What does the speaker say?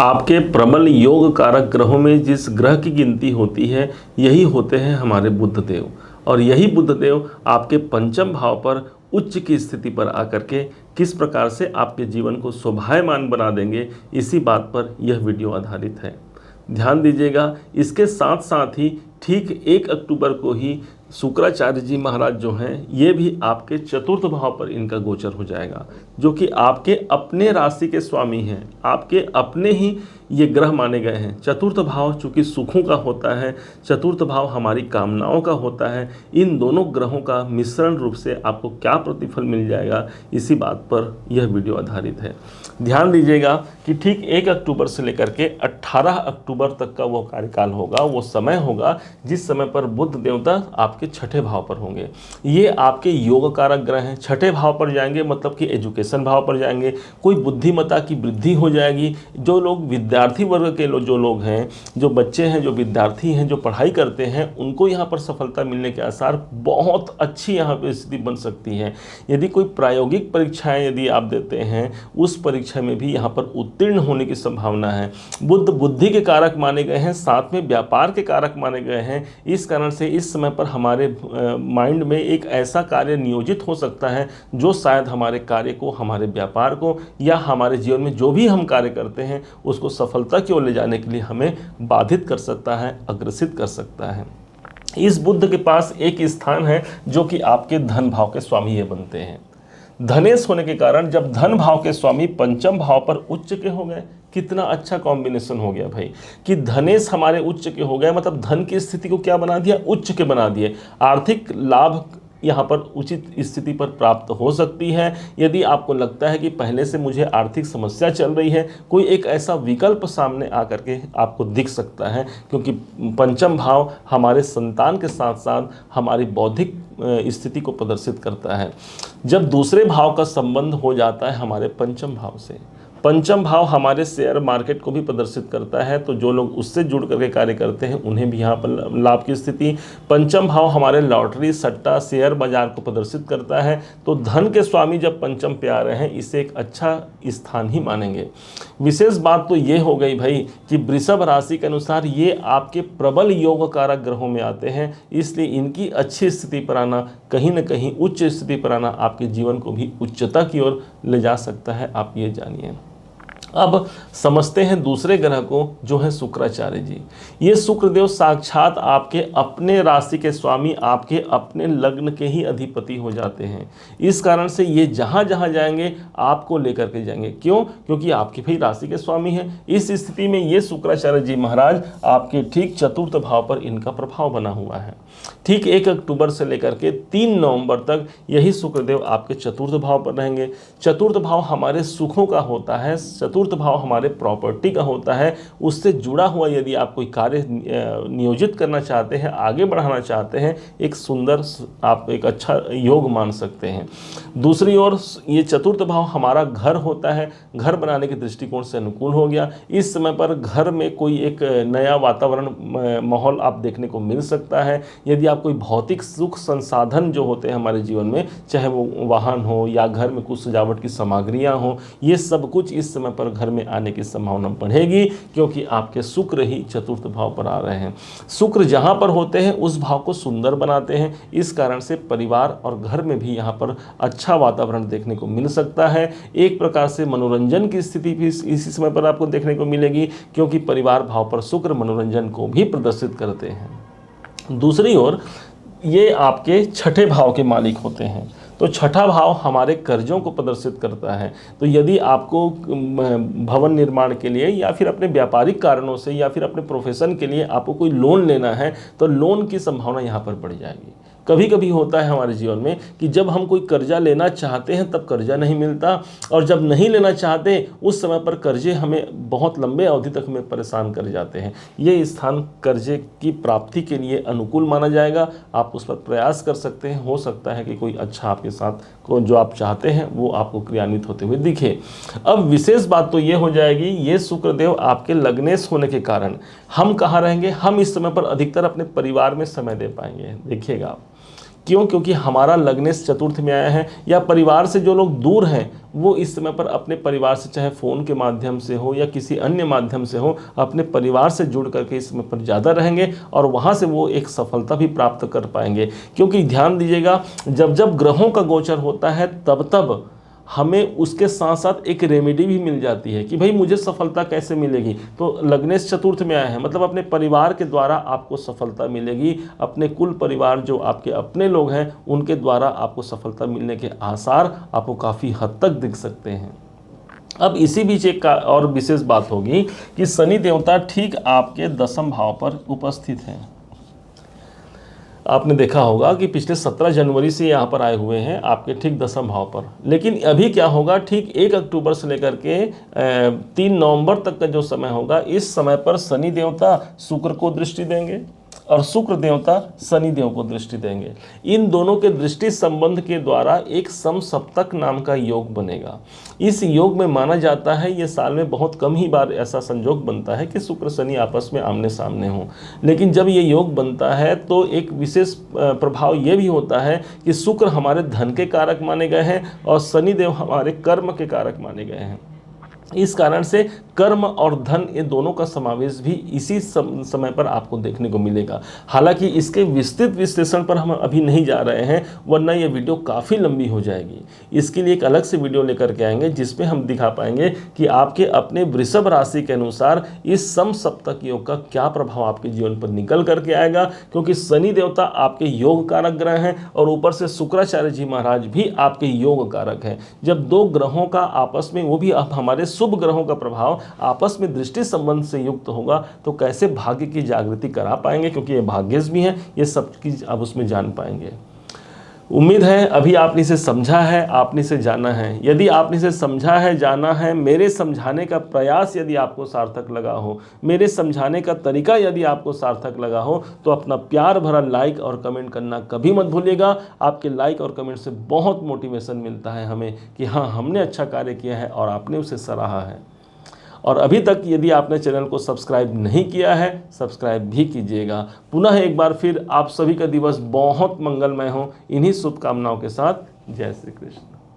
आपके प्रबल योग कारक ग्रहों में जिस ग्रह की गिनती होती है यही होते हैं हमारे बुध देव। और यही बुध देव आपके पंचम भाव पर उच्च की स्थिति पर आकर के किस प्रकार से आपके जीवन को शोभायमान बना देंगे, इसी बात पर यह वीडियो आधारित है। ध्यान दीजिएगा। इसके साथ साथ ही ठीक 1 अक्टूबर को ही शुक्राचार्य जी महाराज जो हैं ये भी आपके चतुर्थ भाव पर इनका गोचर हो जाएगा, जो कि आपके अपने राशि के स्वामी हैं, आपके अपने ही ये ग्रह माने गए हैं। चतुर्थ भाव चूँकि सुखों का होता है, चतुर्थ भाव हमारी कामनाओं का होता है। इन दोनों ग्रहों का मिश्रण रूप से आपको क्या प्रतिफल मिल जाएगा, इसी बात पर यह वीडियो आधारित है। ध्यान दीजिएगा कि ठीक 1 अक्टूबर से लेकर के 18 अक्टूबर तक का वो कार्यकाल होगा, वो समय होगा जिस समय पर बुध देवता आपके छठे भाव पर होंगे। ये आपके योग कारक ग्रह हैं। छठे भाव पर जाएंगे मतलब कि एजुकेशन भाव पर जाएंगे, कोई बुद्धिमत्ता की वृद्धि हो जाएगी। जो लोग विद्यार्थी वर्ग के जो लोग हैं, जो बच्चे हैं, जो विद्यार्थी हैं, जो पढ़ाई करते हैं, उनको यहाँ पर सफलता मिलने के आसार बहुत अच्छी यहाँ पर स्थिति बन सकती है। यदि कोई प्रायोगिक परीक्षाएं यदि आप देते हैं, उस परीक्षा में भी यहाँ पर उत्तीर्ण होने की संभावना है। बुध बुद्धि के कारक माने गए हैं, साथ में व्यापार के कारक माने गए हैं। इस कारण से इस समय पर हमारे माइंड में एक ऐसा कार्य नियोजित हो सकता है जो शायद हमारे कार्य को, हमारे व्यापार को या हमारे जीवन में जो भी हम कार्य करते हैं उसको सफलता की ओर ले जाने के लिए हमें बाधित कर सकता है, अग्रसित कर सकता है। इस बुध के पास एक स्थान है जो कि आपके धन भाव के स्वामी ये बनते हैं। धनेश होने के कारण जब धन भाव के स्वामी पंचम भाव पर उच्च के हो गए, कितना अच्छा कॉम्बिनेशन हो गया भाई कि धनेश हमारे उच्च के हो गए, मतलब धन की स्थिति को क्या बना दिया, उच्च के बना दिए। आर्थिक लाभ यहाँ पर उचित स्थिति पर प्राप्त हो सकती है। यदि आपको लगता है कि पहले से मुझे आर्थिक समस्या चल रही है, कोई एक ऐसा विकल्प सामने आकर के आपको दिख सकता है, क्योंकि पंचम भाव हमारे संतान के साथ साथ हमारी बौद्धिक स्थिति को प्रदर्शित करता है। जब दूसरे भाव का संबंध हो जाता है हमारे पंचम भाव से, पंचम भाव हमारे शेयर मार्केट को भी प्रदर्शित करता है, तो जो लोग उससे जुड़ करके कार्य करते हैं उन्हें भी यहाँ पर लाभ की स्थिति। पंचम भाव हमारे लॉटरी, सट्टा, शेयर बाजार को प्रदर्शित करता है। तो धन के स्वामी जब पंचम पे आ रहे हैं, इसे एक अच्छा स्थान ही मानेंगे। विशेष बात तो ये हो गई भाई कि वृषभ राशि के अनुसार ये आपके प्रबल योग कारक ग्रहों में आते हैं, इसलिए इनकी अच्छी स्थिति पर आना, कहीं ना कहीं उच्च स्थिति पर आना आपके जीवन को भी उच्चता की ओर ले जा सकता है, आप ये जानिए। अब समझते हैं दूसरे ग्रह को जो है शुक्राचार्य जी। ये शुक्रदेव साक्षात आपके अपने राशि के स्वामी, आपके अपने लग्न के ही अधिपति हो जाते हैं। इस कारण से ये जहाँ जहाँ जाएंगे आपको लेकर के जाएंगे। क्यों? क्योंकि आपके भाई राशि के स्वामी हैं। इस स्थिति में ये शुक्राचार्य जी महाराज आपके ठीक चतुर्थ भाव पर इनका प्रभाव बना हुआ है। ठीक 1 अक्टूबर से लेकर के 3 नवंबर तक यही शुक्रदेव आपके चतुर्थ भाव पर रहेंगे। चतुर्थ भाव हमारे सुखों का होता है, चतुर्थ भाव हमारे प्रॉपर्टी का होता है। उससे जुड़ा हुआ यदि आप कोई कार्य नियोजित करना चाहते हैं, आगे बढ़ाना चाहते हैं, एक सुंदर आप एक अच्छा योग मान सकते हैं। दूसरी ओर ये चतुर्थ भाव हमारा घर होता है, घर बनाने के दृष्टिकोण से अनुकूल हो गया। इस समय पर घर में कोई एक नया वातावरण माहौल आप देखने को मिल सकता है। यदि आप कोई भौतिक सुख संसाधन जो होते हैं हमारे जीवन में, चाहे वो वाहन हो या घर में कुछ सजावट की सामग्रियां हो, ये सब कुछ इस समय पर घर में आने की संभावना बढ़ेगी, क्योंकि आपके शुक्र ही चतुर्थ भाव पर आ रहे हैं। शुक्र जहां पर होते हैं उस भाव को सुंदर बनाते हैं। इस कारण से परिवार और घर में भी यहाँ पर अच्छा वातावरण देखने को मिल सकता है। एक प्रकार से मनोरंजन की स्थिति भी इसी समय पर आपको देखने को मिलेगी, क्योंकि परिवार भाव पर शुक्र मनोरंजन को भी प्रदर्शित करते हैं। दूसरी ओर ये आपके छठे भाव के मालिक होते हैं, तो छठा भाव हमारे कर्जों को प्रदर्शित करता है। तो यदि आपको भवन निर्माण के लिए या फिर अपने व्यापारिक कारणों से या फिर अपने प्रोफेशन के लिए आपको कोई लोन लेना है, तो लोन की संभावना यहाँ पर बढ़ जाएगी। कभी कभी होता है हमारे जीवन में कि जब हम कोई कर्जा लेना चाहते हैं तब कर्जा नहीं मिलता, और जब नहीं लेना चाहते उस समय पर कर्जे हमें बहुत लंबे अवधि तक हमें परेशान कर जाते हैं। ये स्थान कर्जे की प्राप्ति के लिए अनुकूल माना जाएगा। आप उस पर प्रयास कर सकते हैं, हो सकता है कि कोई अच्छा आपके साथ को जो आप चाहते हैं वो आपको क्रियान्वित होते हुए दिखे। अब विशेष बात तो ये हो जाएगी, ये शुक्रदेव आपके लग्नेश होने के कारण हम कहाँ रहेंगे, हम इस समय पर अधिकतर अपने परिवार में समय दे पाएंगे। देखिएगा आप क्यों? क्योंकि हमारा लग्नेश चतुर्थ में आया है, या परिवार से जो लोग दूर हैं वो इस समय पर अपने परिवार से, चाहे फ़ोन के माध्यम से हो या किसी अन्य माध्यम से हो, अपने परिवार से जुड़ करके इस समय पर ज़्यादा रहेंगे और वहाँ से वो एक सफलता भी प्राप्त कर पाएंगे। क्योंकि ध्यान दीजिएगा, जब जब ग्रहों का गोचर होता है तब तब हमें उसके साथ साथ एक रेमेडी भी मिल जाती है कि भाई मुझे सफलता कैसे मिलेगी। तो लग्नेश चतुर्थ में आया है मतलब अपने परिवार के द्वारा आपको सफलता मिलेगी, अपने कुल परिवार जो आपके अपने लोग हैं उनके द्वारा आपको सफलता मिलने के आसार आपको काफ़ी हद तक दिख सकते हैं। अब इसी बीच एक और विशेष बात होगी कि शनि देवता ठीक आपके दसम भाव पर उपस्थित हैं। आपने देखा होगा कि पिछले 17 जनवरी से यहाँ पर आए हुए हैं आपके ठीक दसम भाव पर, लेकिन अभी क्या होगा, ठीक 1 अक्टूबर से लेकर के 3 नवंबर तक का जो समय होगा, इस समय पर शनि देवता शुक्र को दृष्टि देंगे और शुक्र देवता शनि देव को दृष्टि देंगे। इन दोनों के दृष्टि संबंध के द्वारा एक समसप्तक नाम का योग बनेगा। इस योग में माना जाता है ये साल में बहुत कम ही बार ऐसा संयोग बनता है कि शुक्र शनि आपस में आमने सामने हो, लेकिन जब ये योग बनता है तो एक विशेष प्रभाव ये भी होता है कि शुक्र हमारे धन के कारक माने गए हैं और शनि देव हमारे कर्म के कारक माने गए हैं। इस कारण से कर्म और धन ये दोनों का समावेश भी इसी समय पर आपको देखने को मिलेगा। हालांकि इसके विस्तृत विश्लेषण पर हम अभी नहीं जा रहे हैं, वरना ये वीडियो काफ़ी लंबी हो जाएगी। इसके लिए एक अलग से वीडियो लेकर के आएंगे जिसमें हम दिखा पाएंगे कि आपके अपने वृषभ राशि के अनुसार इस समसप्तक योग का क्या प्रभाव आपके जीवन पर निकल करके आएगा, क्योंकि शनि देवता आपके योग कारक ग्रह हैं और ऊपर से शुक्राचार्य जी महाराज भी आपके योग कारक हैं। जब दो ग्रहों का आपस में, वो भी अब हमारे शुभ ग्रहों का प्रभाव आपस में दृष्टि संबंध से युक्त होगा तो कैसे भाग्य की जागृति करा पाएंगे, क्योंकि ये भाग्यज भी हैं, ये सब चीज आप उसमें जान पाएंगे। उम्मीद है अभी आपने इसे समझा है, आपने इसे जाना है। यदि आपने इसे समझा है, जाना है, मेरे समझाने का प्रयास यदि आपको सार्थक लगा हो, मेरे समझाने का तरीका यदि आपको सार्थक लगा हो, तो अपना प्यार भरा लाइक और कमेंट करना कभी मत भूलिएगा। आपके लाइक और कमेंट से बहुत मोटिवेशन मिलता है हमें कि हाँ, हमने अच्छा कार्य किया है और आपने उसे सराहा है। और अभी तक यदि आपने चैनल को सब्सक्राइब नहीं किया है, सब्सक्राइब भी कीजिएगा। पुनः एक बार फिर आप सभी का दिवस बहुत मंगलमय हो, इन्हीं शुभकामनाओं के साथ। जय श्री कृष्ण।